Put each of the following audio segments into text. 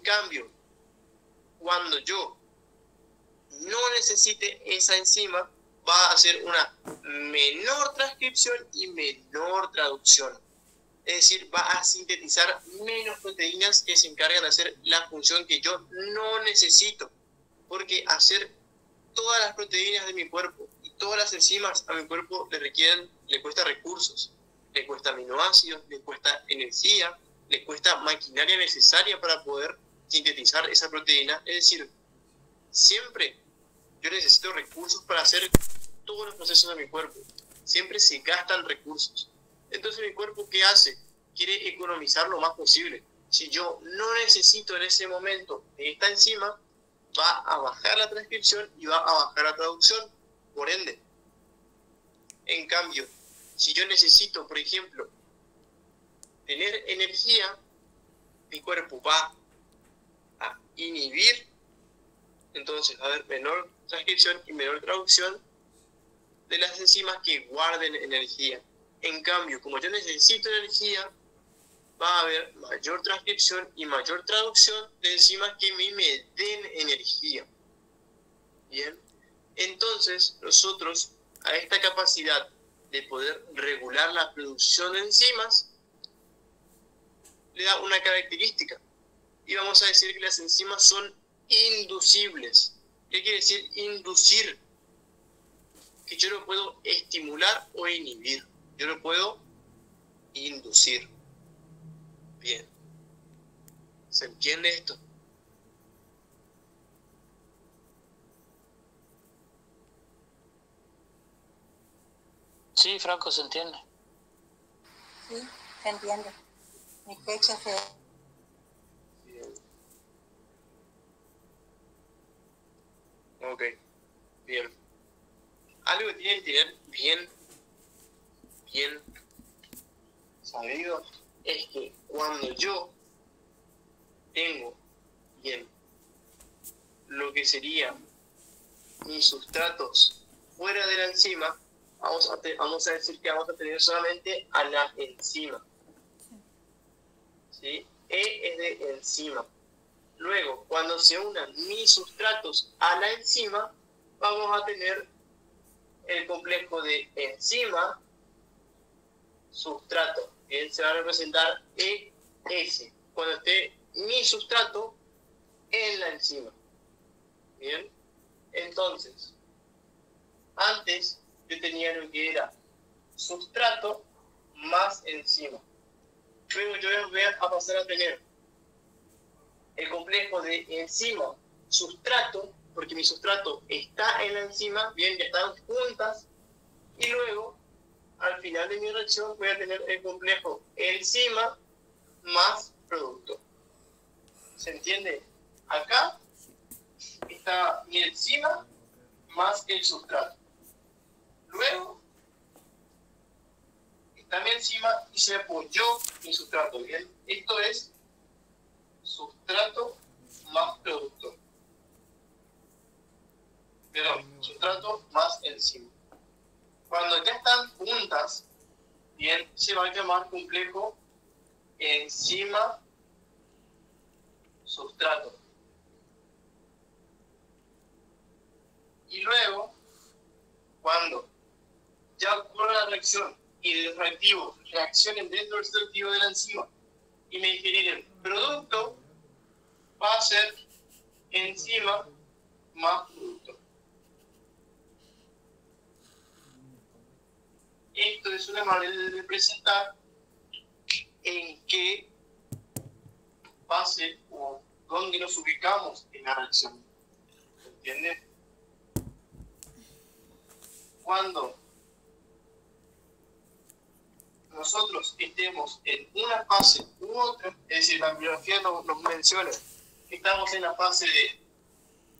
cambio, cuando yo no necesite esa enzima, va a hacer una menor transcripción y menor traducción. Es decir, va a sintetizar menos proteínas que se encargan de hacer la función que yo no necesito. Porque hacer todas las proteínas de mi cuerpo y todas las enzimas a mi cuerpo le cuesta recursos, le cuesta aminoácidos, le cuesta energía, le cuesta maquinaria necesaria para poder sintetizar esa proteína. Es decir, siempre yo necesito recursos para hacer todos los procesos de mi cuerpo. Siempre se gastan recursos. Entonces mi cuerpo, ¿qué hace? Quiere economizar lo más posible. Si yo no necesito en ese momento esta enzima, va a bajar la transcripción y va a bajar la traducción, por ende. En cambio, si yo necesito, por ejemplo, tener energía, mi cuerpo va a inhibir, entonces va a haber menor transcripción y menor traducción de las enzimas que guarden energía. En cambio, como yo necesito energía, va a haber mayor transcripción y mayor traducción de enzimas que a mí me den energía. Bien, entonces nosotros a esta capacidad de poder regular la producción de enzimas le da una característica. Y vamos a decir que las enzimas son inducibles. ¿Qué quiere decir inducir? Que yo lo puedo estimular o inhibir. Yo lo puedo inducir. Bien. ¿Se entiende esto? Sí, Franco, se entiende. Sí, se entiende. Mi pecho se... Bien. Ok. Bien. Algo que tienen que tener bien sabido es que cuando yo tengo bien lo que sería mis sustratos fuera de la enzima, vamos a decir que vamos a tener solamente a la enzima. ¿Sí? E es de enzima. Luego, cuando se unan mis sustratos a la enzima, vamos a tener el complejo de enzima, sustrato. Él se va a representar ES, cuando esté mi sustrato en la enzima. Bien, entonces, antes yo tenía lo que era sustrato más enzima. Luego yo voy a pasar a tener el complejo de enzima, sustrato, porque mi sustrato está en la enzima, bien, ya están juntas, y luego, al final de mi reacción, voy a tener el complejo enzima más producto. ¿Se entiende? Acá está mi enzima más el sustrato. Luego, está mi enzima y se apoyó mi sustrato, ¿bien? Esto es sustrato más producto. Perdón, sustrato más enzima. Cuando ya están juntas, bien, se va a llamar complejo enzima sustrato. Y luego, cuando ya ocurre la reacción y los reactivos reaccionen dentro del reactivo de la enzima y me generen producto, va a ser enzima más producto. Esto es una manera de representar en qué fase o dónde nos ubicamos en la reacción. ¿Se entiende? Cuando nosotros estemos en una fase u otra, es decir, la biología nos menciona que estamos en la fase de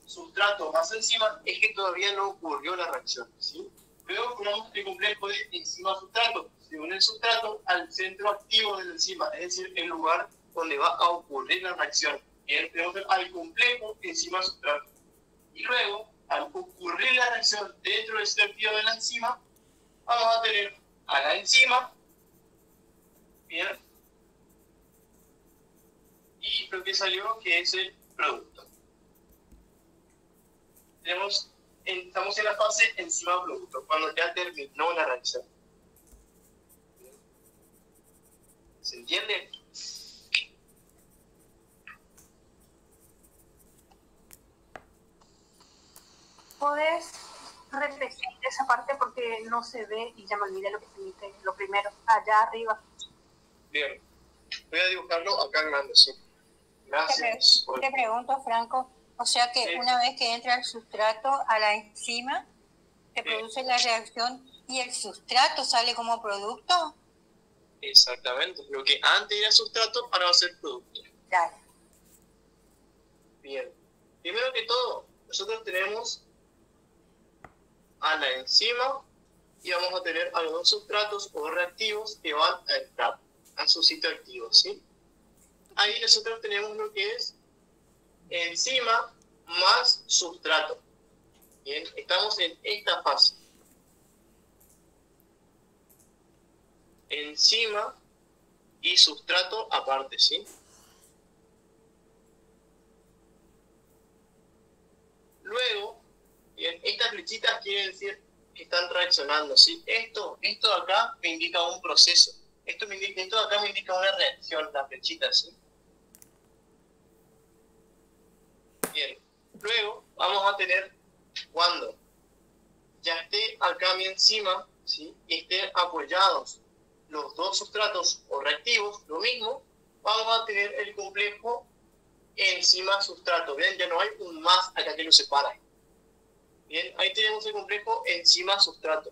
sustrato más enzima, es que todavía no ocurrió la reacción, ¿sí? Luego ponemos el complejo de enzima-sustrato. Se une el sustrato al centro activo de la enzima, es decir, el lugar donde va a ocurrir la reacción. Tenemos al complejo enzima-sustrato. Y luego, al ocurrir la reacción dentro del centro activo de la enzima, vamos a tener a la enzima, ¿bien? Y lo que que salió, que es el producto. Estamos en la fase enzima-producto, cuando ya terminó la reacción. ¿Se entiende? ¿Puedes repetir esa parte porque no se ve y ya me olvidé lo que dijiste, lo primero, allá arriba? Bien. Voy a dibujarlo acá en grande, sí. Gracias. Te pregunto, Franco, o sea que Sí. una vez que entra el sustrato a la enzima, se Sí. produce la reacción y el sustrato sale como producto. Exactamente. Lo que antes era sustrato, ahora va a ser producto. Dale. Bien. Primero que todo, nosotros tenemos a la enzima y vamos a tener a los dos sustratos o reactivos que van a entrar a su sitio activo, ¿sí? Ahí nosotros tenemos lo que es enzima más sustrato. Bien, estamos en esta fase. Enzima y sustrato aparte, ¿sí? Luego, bien, estas flechitas quieren decir que están reaccionando, ¿sí? Esto de acá me indica un proceso. Esto de acá me indica una reacción, la flechita, ¿sí? Bien. Luego vamos a tener cuando ya esté acá mi enzima, ¿sí? Y estén apoyados los dos sustratos o reactivos, lo mismo, vamos a tener el complejo enzima-sustrato. Bien, ya no hay un más acá que lo separa. Bien, ahí tenemos el complejo enzima-sustrato.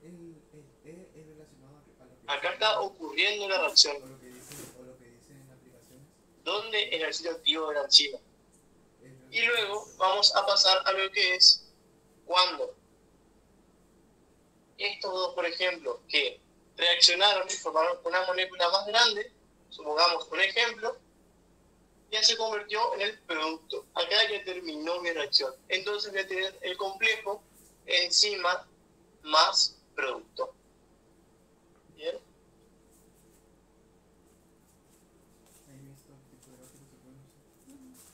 Es relacionado a lo que Acá está ocurriendo la reacción. o lo que dicen en aplicaciones. ¿Dónde? En el sitio activo de la enzima. Y luego vamos a pasar a lo que es cuando estos dos, por ejemplo, que reaccionaron y formaron una molécula más grande, supongamos un ejemplo, ya se convirtió en el producto. Acá ya terminó mi reacción. Entonces voy a tener el complejo enzima más producto. ¿Bien? Ahí estos tipos de gráficos se pueden usar.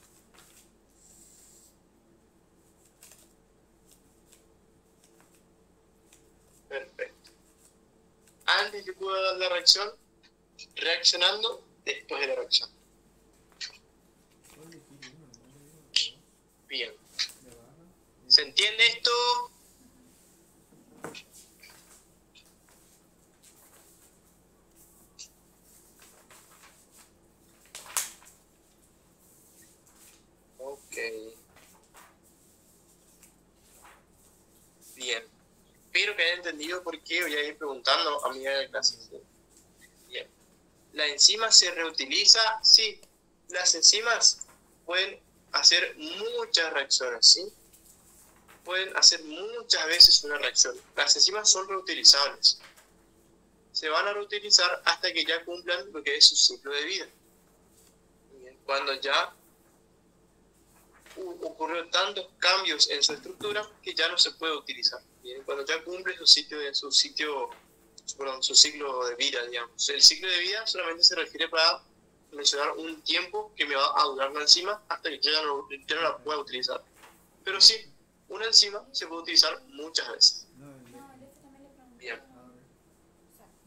Perfecto. Antes que pueda dar la reacción, reaccionando después de la reacción. Puedo elegir uno, ¿no? Le digo, o dos, Bien. de barra. ¿Se entiende esto? Ok. Bien. Espero que hayan entendido por qué voy a ir preguntando a medida de la clase. Bien. ¿La enzima se reutiliza? Sí. Las enzimas pueden hacer muchas reacciones, ¿sí? Pueden hacer muchas veces una reacción. Las enzimas son reutilizables. Se van a reutilizar hasta que ya cumplan lo que es su ciclo de vida. Bien. Cuando ya ocurrió tantos cambios en su estructura que ya no se puede utilizar. Bien. Cuando ya cumple su ciclo de vida, digamos. El ciclo de vida solamente se refiere para mencionar un tiempo que me va a durar la enzima hasta que ya no la pueda utilizar. Pero sí, una enzima se puede utilizar muchas veces. No, Bien. a ver.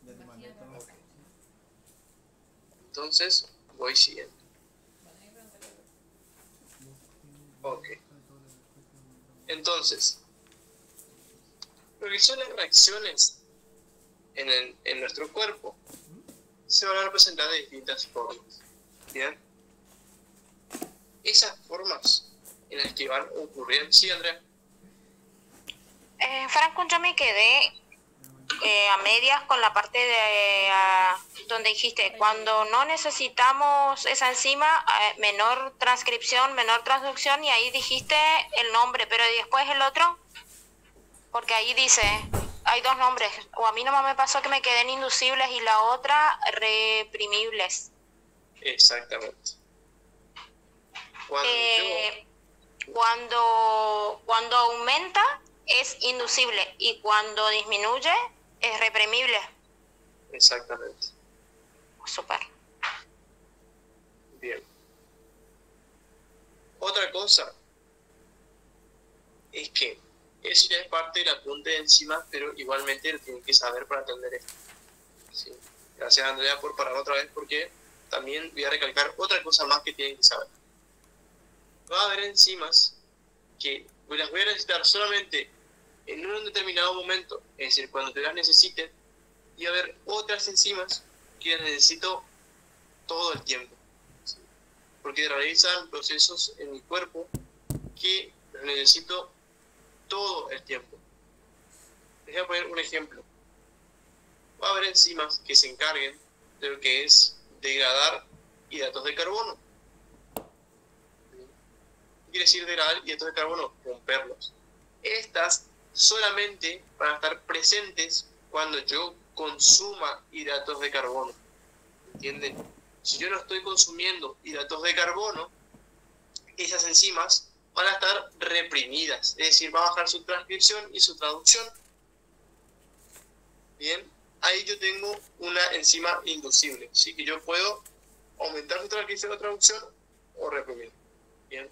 Ya te mandé todo. Ok. Entonces, voy siguiendo. Ok. Entonces, lo que son las reacciones en nuestro cuerpo se van a representar de distintas formas. ¿Bien? Esas formas en las que van a ocurrir... Sí, Andrea. Franco, yo me quedé a medias con la parte de donde dijiste, cuando no necesitamos esa enzima, menor transcripción, menor transducción, y ahí dijiste el nombre, pero ¿y después el otro? Porque ahí dice, hay dos nombres, o a mí nomás me pasó que me quedé en inducibles y la otra reprimibles. Exactamente. Cuando aumenta es inducible y cuando disminuye es reprimible. Exactamente. Súper. Bien. Otra cosa es que eso ya es parte del apunte de enzimas, pero igualmente lo tienen que saber para atender esto. Sí. Gracias, Andrea, por parar otra vez, porque también voy a recalcar otra cosa más que tienen que saber. Va a haber enzimas que las voy a necesitar solamente en un determinado momento, es decir, cuando te las necesiten, y va a haber otras enzimas que las necesito todo el tiempo, ¿sí? Porque realizan procesos en mi cuerpo que los necesito todo el tiempo. Les voy a poner un ejemplo. Va a haber enzimas que se encarguen de lo que es degradar hidratos de carbono. Quiere decir degradar hidratos de carbono, romperlos. Estas solamente van a estar presentes cuando yo consuma hidratos de carbono. ¿Entienden? Si yo no estoy consumiendo hidratos de carbono, esas enzimas van a estar reprimidas, es decir, va a bajar su transcripción y su traducción. Bien, ahí yo tengo una enzima inducible, así que yo puedo aumentar su transcripción o traducción o reprimir. Bien,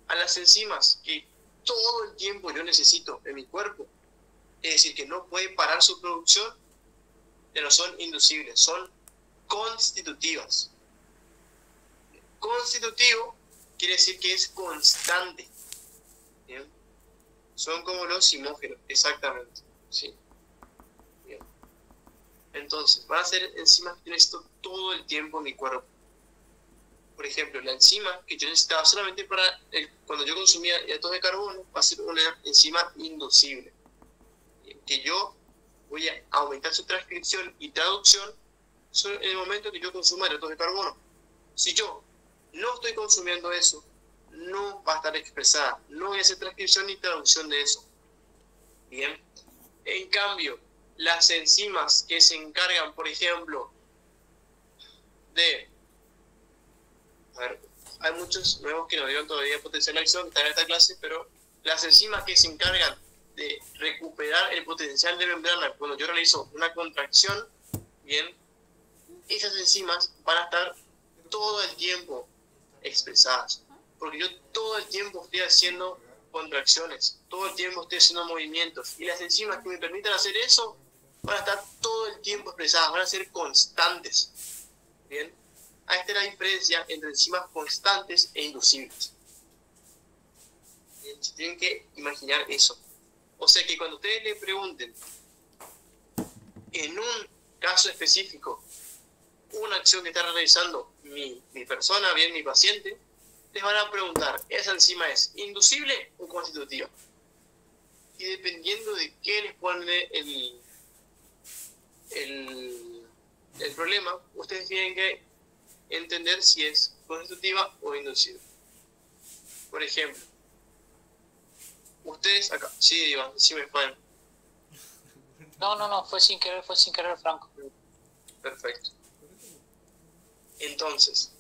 a las enzimas que todo el tiempo yo necesito en mi cuerpo, es decir, que no puede parar su producción, ya no son inducibles, son constitutivas. Constitutivo quiere decir que es constante. ¿Bien? Son como los simógenos, exactamente. ¿Sí? Bien. Entonces, van a ser enzimas que necesito todo el tiempo en mi cuerpo. Por ejemplo, la enzima que yo necesitaba solamente para cuando yo consumía hidratos de carbono, va a ser una enzima inducible. Que yo voy a aumentar su transcripción y traducción en el momento que yo consuma hidratos de carbono. Si yo no estoy consumiendo eso, no va a estar expresada, no voy a hacer transcripción ni traducción de eso. Bien, en cambio, las enzimas que se encargan, por ejemplo, de... A ver, hay muchos nuevos que no dieron todavía potencial de acción, que están en esta clase, pero las enzimas que se encargan de recuperar el potencial de membrana cuando yo realizo una contracción, bien, esas enzimas van a estar todo el tiempo expresadas, porque yo todo el tiempo estoy haciendo contracciones, todo el tiempo estoy haciendo movimientos, y las enzimas que me permitan hacer eso van a estar todo el tiempo expresadas, van a ser constantes. Bien, ahí está la diferencia entre enzimas constantes e inducibles. Bien, tienen que imaginar eso. O sea que cuando ustedes le pregunten en un caso específico una acción que está realizando mi persona, bien, mi paciente, les van a preguntar, ¿esa enzima es inducible o constitutiva? Y dependiendo de qué les pone el problema, ustedes tienen que entender si es constitutiva o inducible. Por ejemplo, ustedes acá, sí, Iván, sí me pueden. No, fue sin querer, Franco. Perfecto. Entonces,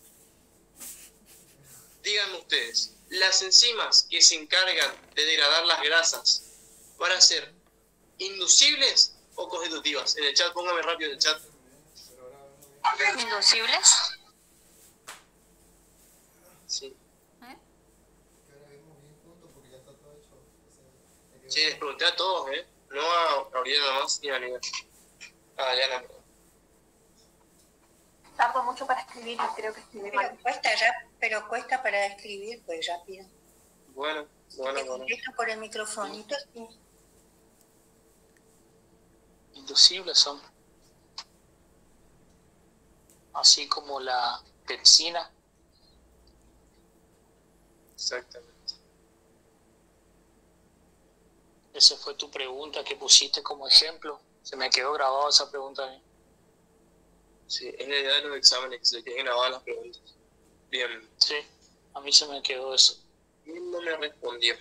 díganme ustedes, ¿las enzimas que se encargan de degradar las grasas van a ser inducibles o constitutivas? En el chat, póngame rápido en el chat. ¿Inducibles? Sí. Sí, les pregunté a todos, no a Gabriela nada más ni a Daniel. A Diana, perdón. Tardo mucho para escribir y creo que escribí mal. Pero cuesta para escribir, pues rápido. Bueno. Te contesto por el microfonito, sí. Inducibles son. Así como la pepsina. Exactamente. Esa fue tu pregunta que pusiste como ejemplo. Se me quedó grabada esa pregunta a mí. Sí, es la idea de los exámenes, que se queden grabadas las preguntas. Bien. Sí, a mí se me quedó eso. Y no me respondió.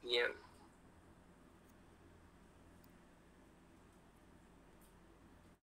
Bien.